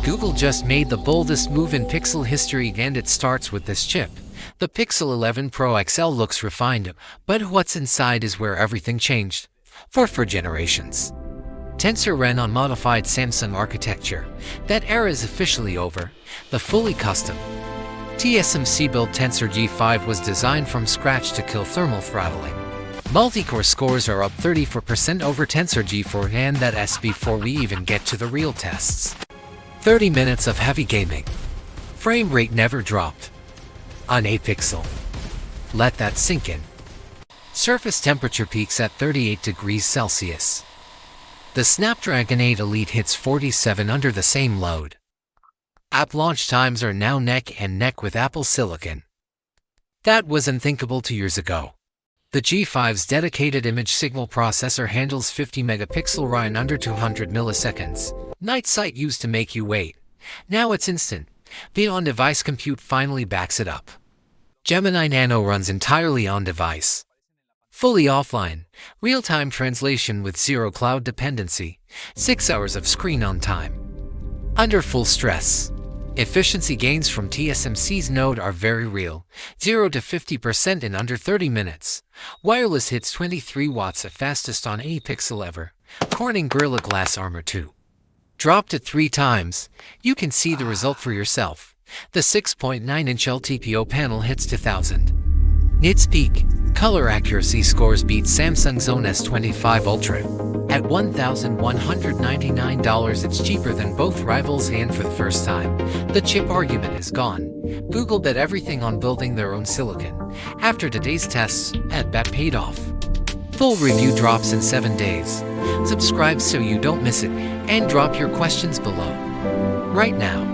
Google just made the boldest move in Pixel history, and it starts with this chip. The Pixel 11 Pro XL looks refined, but what's inside is where everything changed. For generations. Tensor ran on modified Samsung architecture. That era is officially over. The fully custom TSMC-built Tensor G5 was designed from scratch to kill thermal throttling. Multi-core scores are up 34% over Tensor G4, and that's before we even get to the real tests. 30 minutes of heavy gaming. Frame rate never dropped. On a Pixel. Let that sink in. Surface temperature peaks at 38 degrees Celsius. The Snapdragon 8 Elite hits 47 under the same load. App launch times are now neck and neck with Apple Silicon. That was unthinkable 2 years ago. The G5's dedicated image signal processor handles 50 megapixel RAW in under 200 milliseconds. Night sight used to make you wait. Now it's instant. The on-device compute finally backs it up. Gemini Nano runs entirely on-device. Fully offline, real-time translation with zero cloud dependency, 6 hours of screen on time. Under full stress. Efficiency gains from TSMC's node are very real, 0 to 50% in under 30 minutes. Wireless hits 23 watts at fastest on any Pixel ever. Corning Gorilla Glass Armor 2. Dropped it 3 times. You can see the result for yourself. The 6.9-inch LTPO panel hits 2000 nits peak. Color accuracy scores beat Samsung's own S25 Ultra. At $1,199, it's cheaper than both rivals, and for the first time, the chip argument is gone. Google bet everything on building their own silicon. After today's tests, that bet paid off. Full review drops in 7 days. Subscribe so you don't miss it, and drop your questions below. Right now.